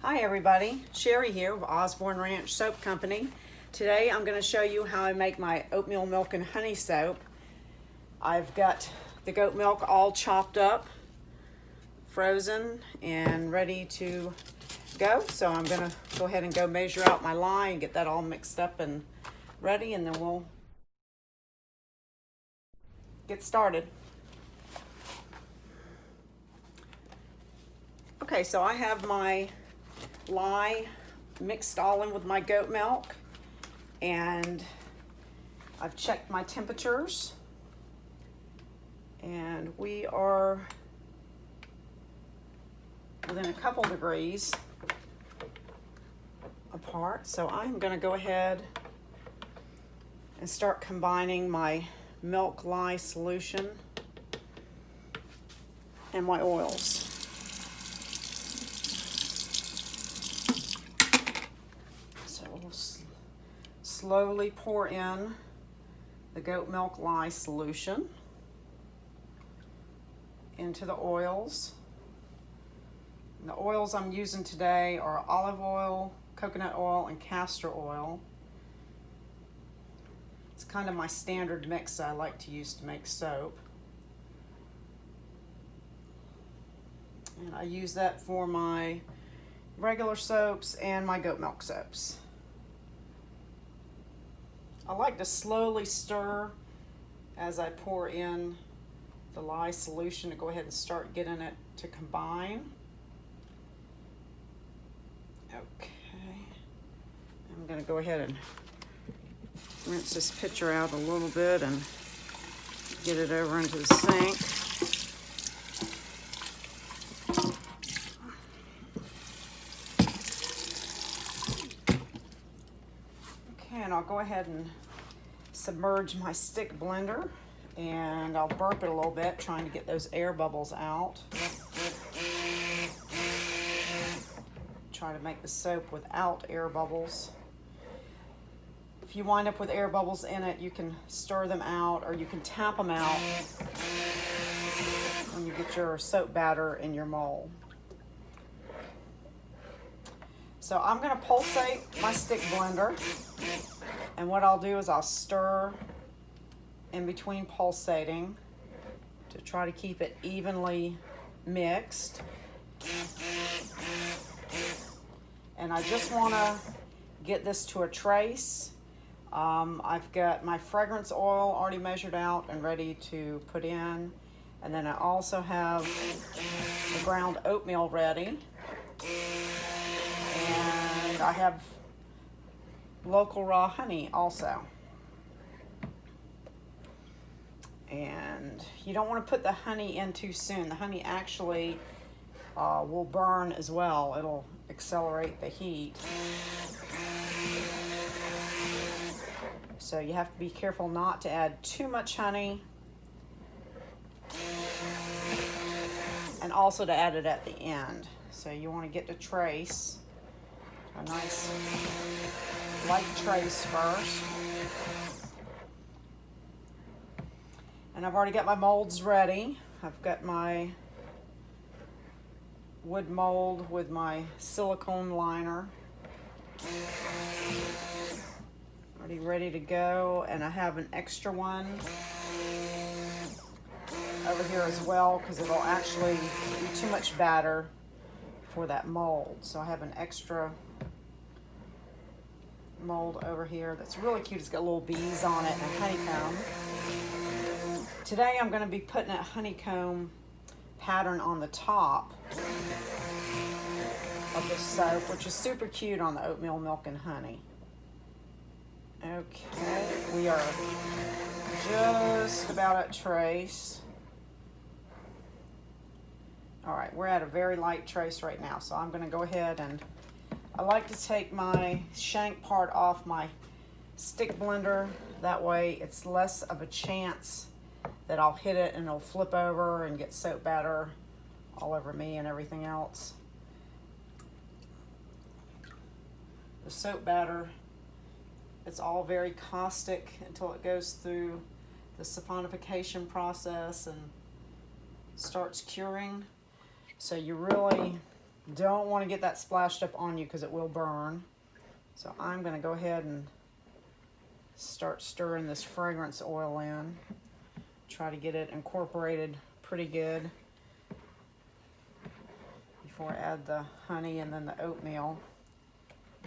Hi everybody, Sherry here with Osborne Ranch Soap Company. Today I'm going to show you how I make my oatmeal milk and honey soap. I've got the goat milk all chopped up, frozen, and ready to go. So I'm going to go ahead and go measure out my lye and get that all mixed up and ready, and then we'll get started. Okay, so I have my lye mixed all in with my goat milk, and I've checked my temperatures, and we are within a couple degrees apart. So I'm going to go ahead and start combining my milk lye solution and my oils. Slowly pour in the goat milk lye solution into the oils. And the oils I'm using today are olive oil, coconut oil, and castor oil. It's kind of my standard mix that I like to use to make soap. And I use that for my regular soaps and my goat milk soaps. I like to slowly stir as I pour in the lye solution to go ahead and start getting it to combine. Okay, I'm going to go ahead and rinse this pitcher out a little bit and get it over into the sink. And I'll go ahead and submerge my stick blender, and I'll burp it a little bit, trying to get those air bubbles out. Try to make the soap without air bubbles. If you wind up with air bubbles in it, you can stir them out, or you can tap them out when you get your soap batter in your mold. So I'm going to pulsate my stick blender, and what I'll do is I'll stir in between pulsating to try to keep it evenly mixed. And I just want to get this to a trace. I've got my fragrance oil already measured out and ready to put in, and then I also have the ground oatmeal ready. And I have local raw honey also. And you don't want to put the honey in too soon. The honey actually will burn as well. It'll accelerate the heat. So you have to be careful not to add too much honey, and also to add it at the end. So you want to get the trace. A nice light trace first. And I've already got my molds ready. I've got my wood mold with my silicone liner already ready to go, and I have an extra one over here as well, because it'll actually be too much batter for that mold. So I have an extra mold over here that's really cute. It's got little bees on it and a honeycomb. Today I'm going to be putting a honeycomb pattern on the top of the soap, which is super cute on the oatmeal milk and honey. Okay, we are just about at trace. All right, we're at a very light trace right now, so I'm going to go ahead, and I like to take my shank part off my stick blender. That way it's less of a chance that I'll hit it and it'll flip over and get soap batter all over me and everything else. The soap batter, it's all very caustic until it goes through the saponification process and starts curing. So you really Don't want to get that splashed up on you because it will burn. So I'm going to go ahead and start stirring this fragrance oil in. Try to get it incorporated pretty good before I add the honey and then the oatmeal.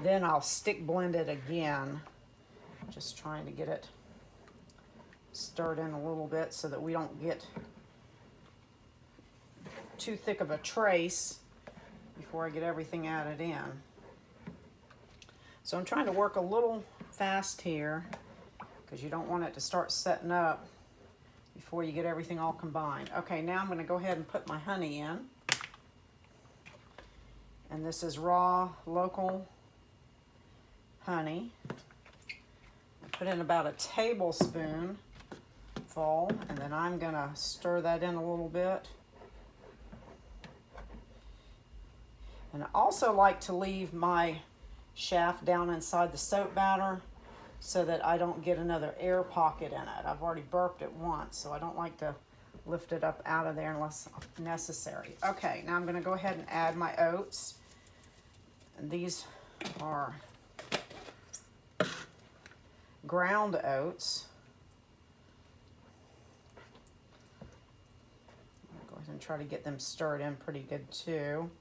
Then I'll stick blend it again, just trying to get it stirred in a little bit so that we don't get too thick of a trace before I get everything added in. So I'm trying to work a little fast here because you don't want it to start setting up before you get everything all combined. Okay, now I'm going to go ahead and put my honey in. And this is raw, local honey. I put in about a tablespoon full, and then I'm going to stir that in a little bit. And I also like to leave my shaft down inside the soap batter so that I don't get another air pocket in it. I've already burped it once, so I don't like to lift it up out of there unless necessary. Okay, now I'm going to go ahead and add my oats. And these are ground oats. I'll go ahead and try to get them stirred in pretty good too.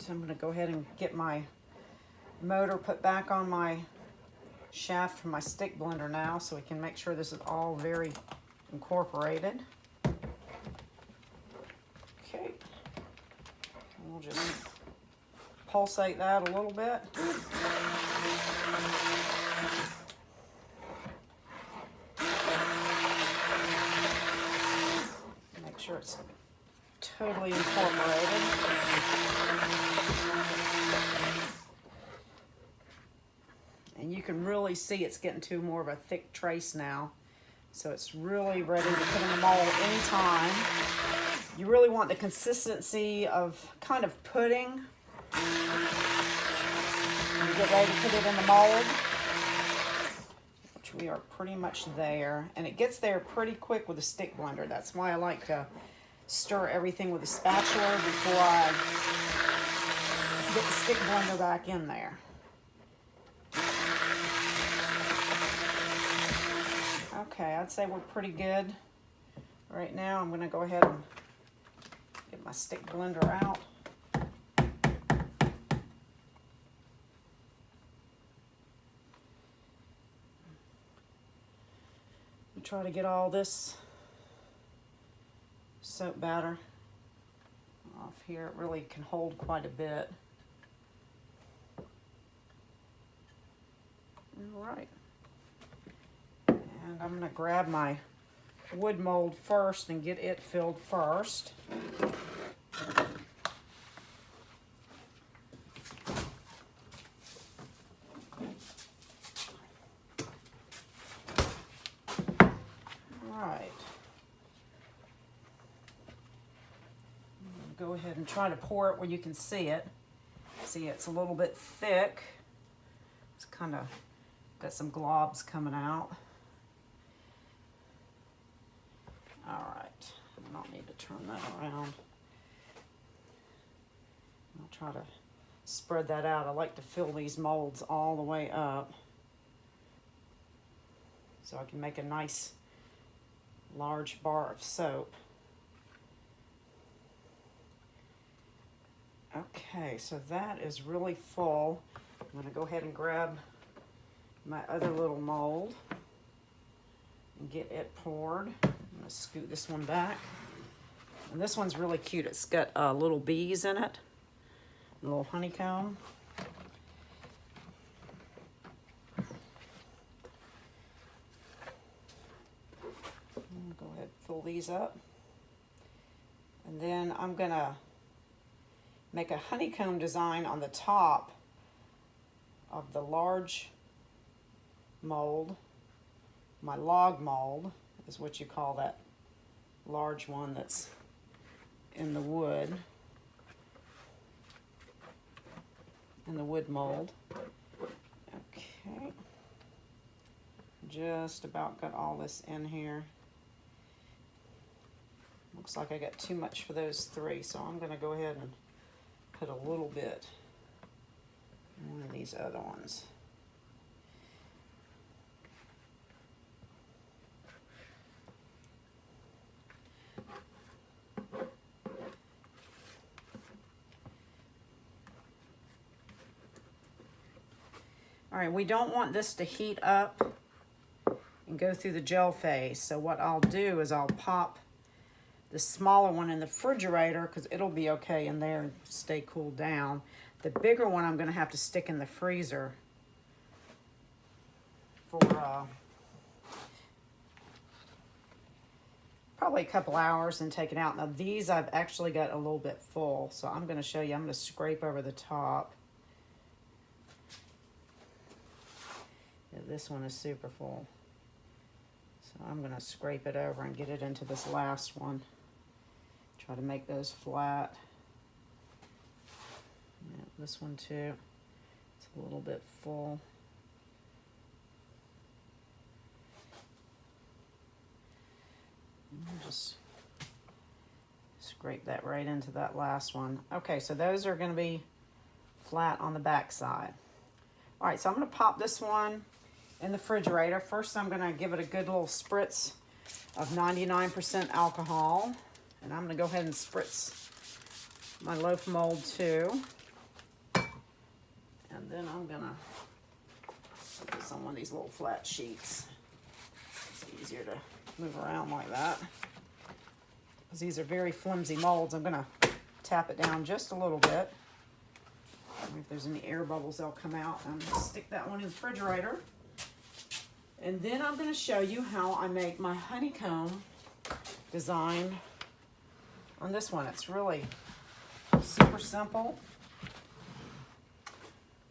I'm going to go ahead and get my motor put back on my shaft from my stick blender now so we can make sure this is all very incorporated. Okay. We'll just pulsate that a little bit. Make sure it's totally incorporated. And you can really see it's getting to more of a thick trace now. So it's really ready to put in the mold anytime. You really want the consistency of kind of pudding. When you get ready to put it in the mold, which we are pretty much there. And it gets there pretty quick with a stick blender. That's why I like to stir everything with a spatula before I get the stick blender back in there. Okay, I'd say we're pretty good. Right now I'm going to go ahead and get my stick blender out. Try to get all this soap batter off here. It really can hold quite a bit. All right. And I'm going to grab my wood mold first and get it filled first. Go ahead and try to pour it where you can see it. See, it's a little bit thick. It's kind of got some globs coming out. All right, I don't need to turn that around. I'll try to spread that out. I like to fill these molds all the way up so I can make a nice large bar of soap. Okay, so that is really full. I'm going to go ahead and grab my other little mold and get it poured. I'm going to scoot this one back. And this one's really cute. It's got little bees in it, a little honeycomb. Go ahead and fill these up. And then I'm going to make a honeycomb design on the top of the large mold. My log mold is what you call that large one that's in the wood. In the wood mold. Okay. just about got all this in here. Looks like I got too much for those 3, so I'm going to go ahead and put a little bit in one of these other ones. All right, we don't want this to heat up and go through the gel phase. So what I'll do is I'll pop the smaller one in the refrigerator because it'll be okay in there and stay cooled down. The bigger one I'm going to have to stick in the freezer for probably a couple hours and take it out. Now these I've actually got a little bit full, so I'm going to show you. I'm going to scrape over the top. Yeah, this one is super full. So I'm going to scrape it over and get it into this last one. Try to make those flat. Yeah, this one too. It's a little bit full. I'll just scrape that right into that last one. Okay, so those are going to be flat on the back side. All right, so I'm going to pop this one in the refrigerator. First, I'm going to give it a good little spritz of 99% alcohol. And I'm going to go ahead and spritz my loaf mold too. And then I'm going to put this on one of these little flat sheets. It's easier to move around like that. Because these are very flimsy molds, I'm going to tap it down just a little bit. If there's any air bubbles, they'll come out. I'm going to stick that one in the refrigerator. And then I'm going to show you how I make my honeycomb design on this one. It's really super simple.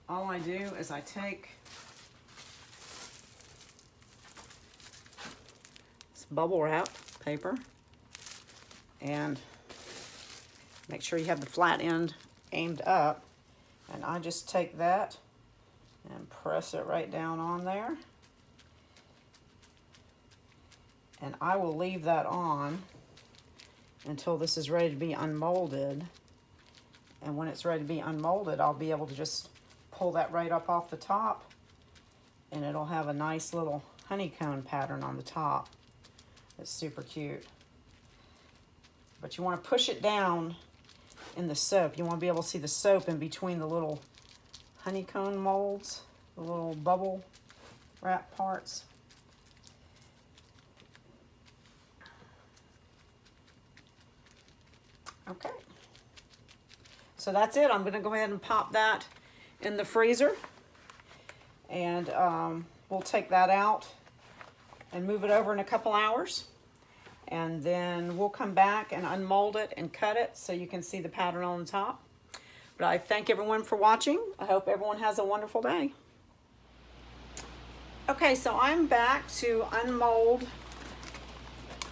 All I do is I take this bubble wrap paper and make sure you have the flat end aimed up, and I just take that and press it right down on there, and I will leave that on until this is ready to be unmolded. And when it's ready to be unmolded, I'll be able to just pull that right up off the top, and it'll have a nice little honeycomb pattern on the top. It's super cute. But you want to push it down in the soap. You want to be able to see the soap in between the little honeycomb molds, the little bubble wrap parts. Okay. So that's it. I'm going to go ahead and pop that in the freezer. And we'll take that out and move it over in a couple hours. And then we'll come back and unmold it and cut it so you can see the pattern on the top. But I thank everyone for watching. I hope everyone has a wonderful day. Okay, so I'm back to unmold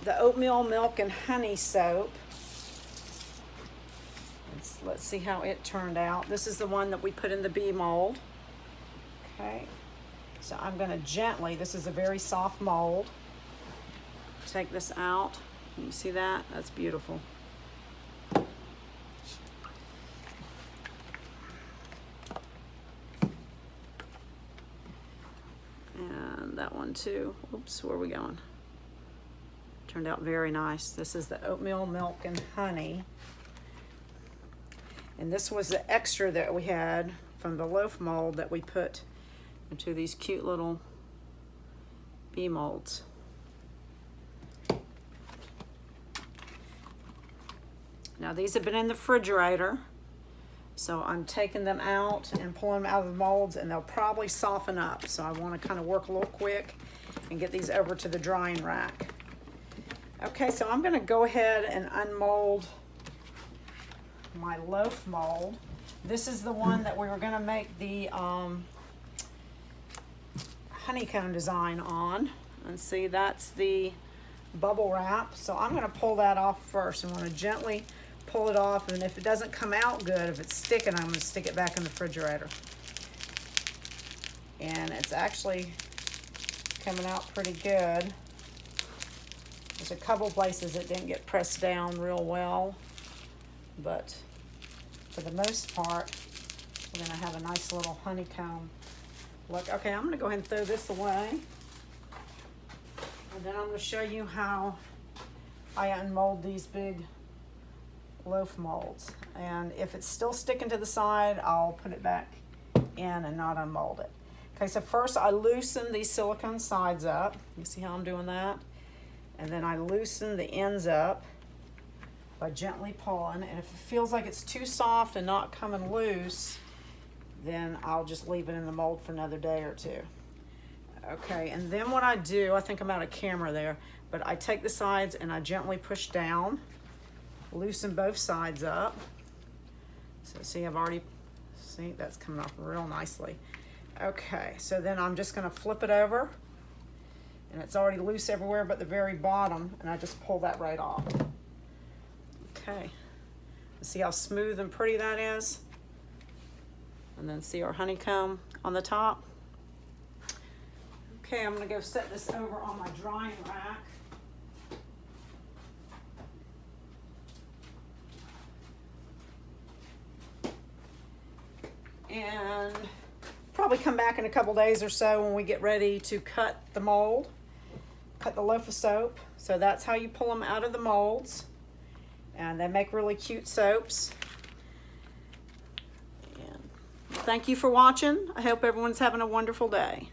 the oatmeal milk and honey soap. Let's see how it turned out. This is the one that we put in the bee mold. Okay, so I'm going to gently, this is a very soft mold, take this out. Can you see that? That's beautiful. And that one too. Oops, where are we going? Turned out very nice. This is the oatmeal milk and honey. And this was the extra that we had from the loaf mold that we put into these cute little bee molds. Now these have been in the refrigerator, so I'm taking them out and pulling them out of the molds, and they'll probably soften up. So I want to kind of work a little quick and get these over to the drying rack. Okay, so I'm going to go ahead and unmold my loaf mold. This is the one that we were going to make the honeycomb design on. And see, that's the bubble wrap. So I'm going to pull that off first. I want to gently pull it off, and if it doesn't come out good, if it's sticking, I'm going to stick it back in the refrigerator. And it's actually coming out pretty good. There's a couple places that didn't get pressed down real well, but for the most part, we're gonna have a nice little honeycomb look. Okay, I'm gonna go ahead and throw this away. And then I'm gonna show you how I unmold these big loaf molds. And if it's still sticking to the side, I'll put it back in and not unmold it. Okay, so first I loosen these silicone sides up. You see how I'm doing that? And then I loosen the ends up by gently pulling. And if it feels like it's too soft and not coming loose, then I'll just leave it in the mold for another day or two. Okay, and then what I do, I think I'm out of camera there, but I take the sides and I gently push down, loosen both sides up. So see, see, that's coming off real nicely. Okay, so then I'm just gonna flip it over, and it's already loose everywhere but the very bottom, and I just pull that right off. Okay, see how smooth and pretty that is? And then see our honeycomb on the top. Okay, I'm gonna go set this over on my drying rack. And probably come back in a couple days or so when we get ready to cut the mold, cut the loaf of soap. So that's how you pull them out of the molds. And they make really cute soaps. And thank you for watching. I hope everyone's having a wonderful day.